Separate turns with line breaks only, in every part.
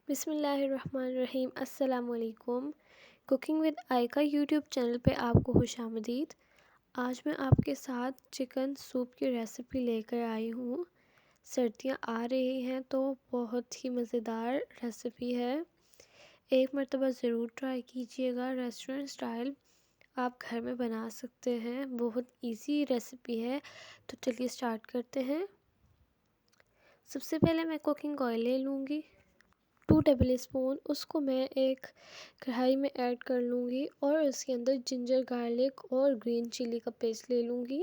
बिस्मिल्लाहिर्रहमानिर्रहीम। अस्सलाम वालेकुम। कुकिंग विद आयका यूट्यूब चैनल पे आपको खुशामदीद। आज मैं आपके साथ चिकन सूप की रेसिपी लेकर आई हूँ। सर्दियाँ आ रही हैं तो बहुत ही मज़ेदार रेसिपी है। एक मर्तबा ज़रूर ट्राई कीजिएगा। रेस्टोरेंट स्टाइल आप घर में बना सकते हैं। बहुत इजी रेसिपी है। तो चलिए स्टार्ट करते हैं। सबसे पहले मैं कुकिंग ऑयल ले लूँगी 2 टेबल स्पून। उसको मैं एक कढ़ाई में ऐड कर लूँगी और उसके अंदर जिंजर गार्लिक और ग्रीन चिली का पेस्ट ले लूँगी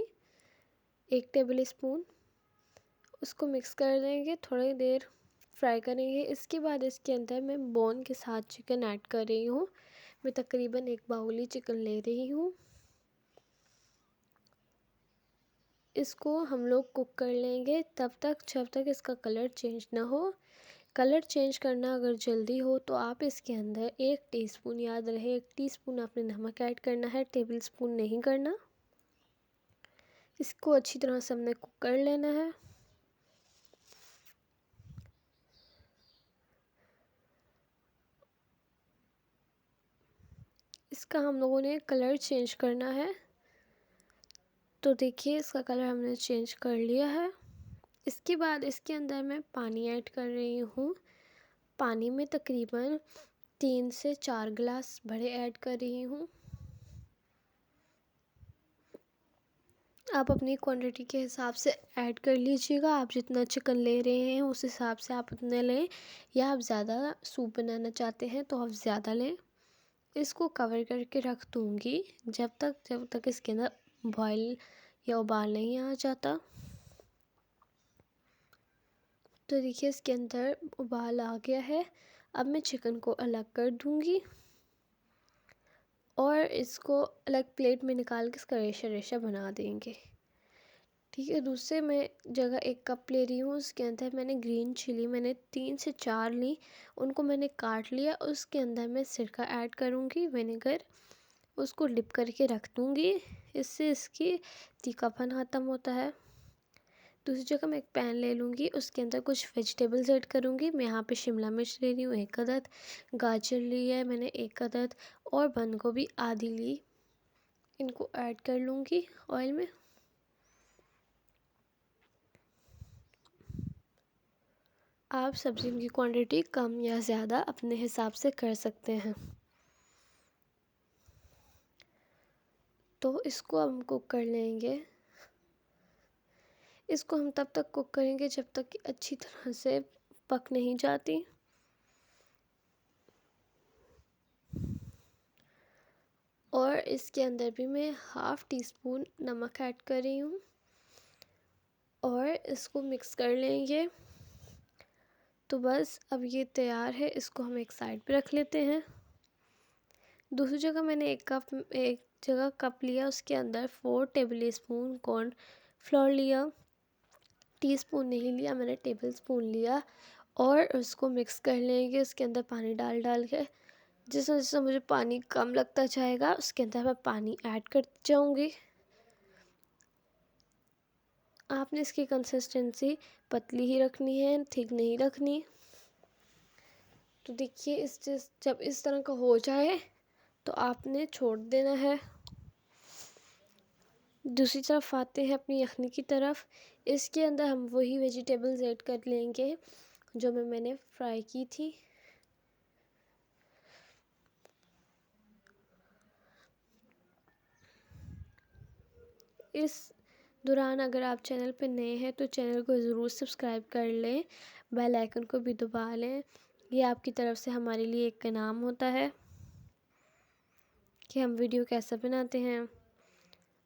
1 टेबल स्पून। उसको मिक्स कर देंगे, थोड़ी देर फ्राई करेंगे। इसके बाद इसके अंदर मैं बोन के साथ चिकन ऐड कर रही हूँ। मैं तकरीबन 1 बाउल ही चिकन ले रही हूँ। इसको हम लोग कुक कर लेंगे तब तक जब तक इसका कलर चेंज ना हो। कलर चेंज करना अगर जल्दी हो तो आप इसके अंदर 1 टीस्पून, याद रहे 1 टीस्पून आपने नमक ऐड करना है, टेबल स्पून नहीं करना। इसको अच्छी तरह से हमने कुक कर लेना है। इसका हम लोगों ने कलर चेंज करना है। तो देखिए इसका कलर हमने चेंज कर लिया है। इसके बाद इसके अंदर मैं पानी ऐड कर रही हूँ। पानी में तकरीबन 3 से 4 गिलास भरे ऐड कर रही हूँ। आप अपनी क्वांटिटी के हिसाब से ऐड कर लीजिएगा। आप जितना चिकन ले रहे हैं उस हिसाब से आप उतने लें, या आप ज़्यादा सूप बनाना चाहते हैं तो आप ज़्यादा लें। इसको कवर करके रख दूँगी जब तक इसके अंदर बॉयल या उबाल नहीं आ जाता। तो देखिए इसके अंदर उबाल आ गया है। अब मैं चिकन को अलग कर दूँगी और इसको अलग प्लेट में निकाल के इसका रेशा रेशा बना देंगे। ठीक है, दूसरे मैं जगह 1 कप ले रही हूँ। उसके अंदर मैंने ग्रीन चिली 3 से 4 ली, उनको मैंने काट लिया। उसके अंदर मैं सिरका ऐड करूँगी, विनेगर। उसको डिप करके रख दूँगी, इससे इसकी तीखापन ख़त्म होता है। दूसरी जगह मैं एक पैन ले लूँगी, उसके अंदर कुछ वेजिटेबल्स ऐड करूँगी। मैं यहाँ पे शिमला मिर्च ले रही हूँ 1 अदद, गाजर ली है मैंने 1 अदद और बंद गोभी आधी ली। इनको ऐड कर लूँगी ऑयल में। आप सब्ज़ी की क्वांटिटी कम या ज़्यादा अपने हिसाब से कर सकते हैं। तो इसको हम कुक कर लेंगे। इसको हम तब तक कुक करेंगे जब तक कि अच्छी तरह से पक नहीं जाती। और इसके अंदर भी मैं ½ टीस्पून नमक ऐड कर रही हूँ और इसको मिक्स कर लेंगे। तो बस अब ये तैयार है। इसको हम एक साइड पे रख लेते हैं। दूसरी जगह मैंने एक जगह कप लिया, उसके अंदर 4 टेबल स्पून कॉर्न फ्लोर लिया। टीस्पून नहीं लिया मैंने, टेबल स्पून लिया और उसको मिक्स कर लेंगे। उसके अंदर पानी डाल के जैसा जैसा मुझे पानी कम लगता जाएगा उसके अंदर मैं पानी ऐड करती जाऊँगी। आपने इसकी कंसिस्टेंसी पतली ही रखनी है, थिक नहीं रखनी। तो देखिए जब इस तरह का हो जाए तो आपने छोड़ देना है। दूसरी तरफ आते हैं अपनी यखनी की तरफ। इसके अंदर हम वही वेजिटेबल्स ऐड कर लेंगे जो मैंने फ्राई की थी। इस दौरान अगर आप चैनल पर नए हैं तो चैनल को ज़रूर सब्सक्राइब कर लें, बेल आइकन को भी दबा लें। ये आपकी तरफ से हमारे लिए एक इनाम होता है कि हम वीडियो कैसा बनाते हैं।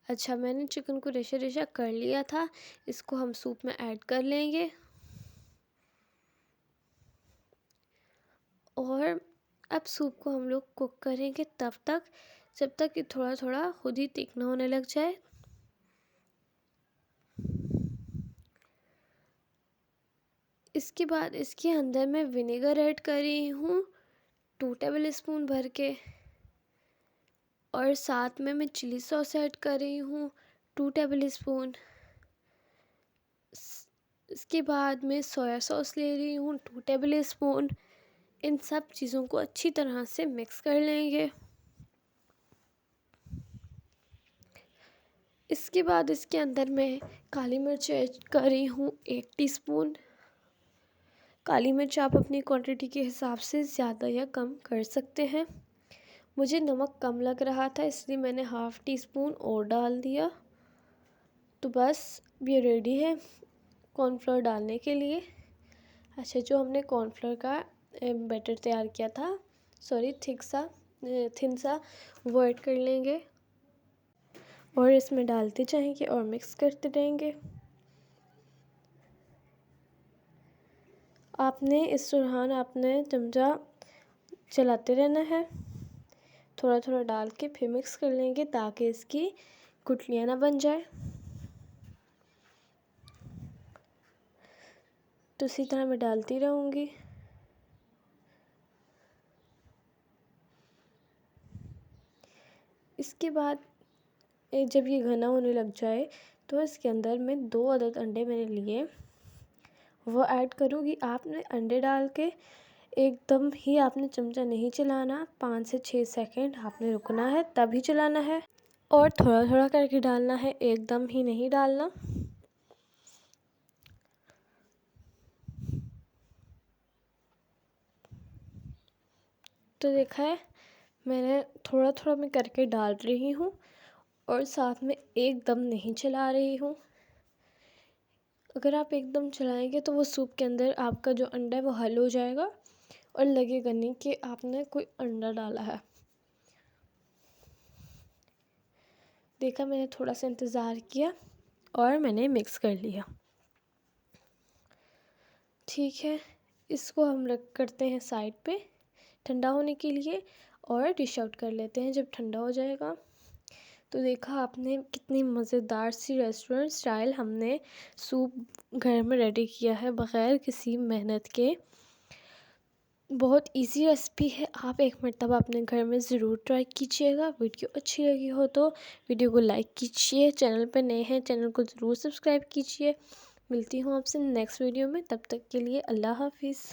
अच्छा, मैंने चिकन को रेशा रेशा कर लिया था। इसको हम सूप में ऐड कर लेंगे और अब सूप को हम लोग कुक करेंगे तब तक जब तक कि थोड़ा थोड़ा खुद ही थिक होने लग जाए। इसके बाद इसके अंदर मैं विनेगर ऐड कर रही हूँ 2 टेबल स्पून भर के और साथ में मैं चिली सॉस ऐड कर रही हूँ 2 टेबल स्पून। इसके बाद मैं सोया सॉस ले रही हूँ 2 टेबल स्पून। इन सब चीज़ों को अच्छी तरह से मिक्स कर लेंगे। इसके बाद इसके अंदर मैं काली मिर्च ऐड कर रही हूँ 1 टीस्पून। काली मिर्च आप अपनी क्वांटिटी के हिसाब से ज़्यादा या कम कर सकते हैं। मुझे नमक कम लग रहा था इसलिए मैंने ½ टीस्पून और डाल दिया। तो बस ये रेडी है कॉर्नफ्लोर डालने के लिए। अच्छा, जो हमने कॉर्नफ्लोर का बैटर तैयार किया था, थिन सा, वो ऐड कर लेंगे और इसमें डालते जाएंगे और मिक्स करते रहेंगे। आपने इस दौरान आपने चमचा चलाते रहना है, थोड़ा थोड़ा डाल के फिर मिक्स कर लेंगे ताकि इसकी गुठलियाँ ना बन जाए। तो इसी तरह मैं डालती रहूँगी। इसके बाद जब ये घना होने लग जाए तो इसके अंदर मैं 2 अदद अंडे मैंने लिए वो ऐड करूँगी। आपने अंडे डाल के एकदम ही आपने चमचा नहीं चलाना, 5 से 6 सेकंड आपने रुकना है, तभी चलाना है और थोड़ा थोड़ा करके डालना है, एकदम ही नहीं डालना। तो देखा है मैंने थोड़ा थोड़ा मैं करके डाल रही हूँ और साथ में एकदम नहीं चला रही हूँ। अगर आप एकदम चलाएंगे तो वो सूप के अंदर आपका जो अंडा है वो हल हो जाएगा और लगेगा नहीं कि आपने कोई अंडा डाला है। देखा, मैंने थोड़ा सा इंतज़ार किया और मैंने मिक्स कर लिया। ठीक है, इसको हम रख करते हैं साइड पे ठंडा होने के लिए और डिश आउट कर लेते हैं जब ठंडा हो जाएगा। तो देखा आपने कितनी मज़ेदार सी रेस्टोरेंट स्टाइल हमने सूप घर में रेडी किया है बग़ैर किसी मेहनत के। बहुत इजी रेसिपी है, आप एक मरतबा अपने घर में ज़रूर ट्राई कीजिएगा। वीडियो अच्छी लगी हो तो वीडियो को लाइक कीजिए, चैनल पर नए हैं चैनल को ज़रूर सब्सक्राइब कीजिए। मिलती हूँ आपसे नेक्स्ट वीडियो में, तब तक के लिए अल्लाह हाफिज़।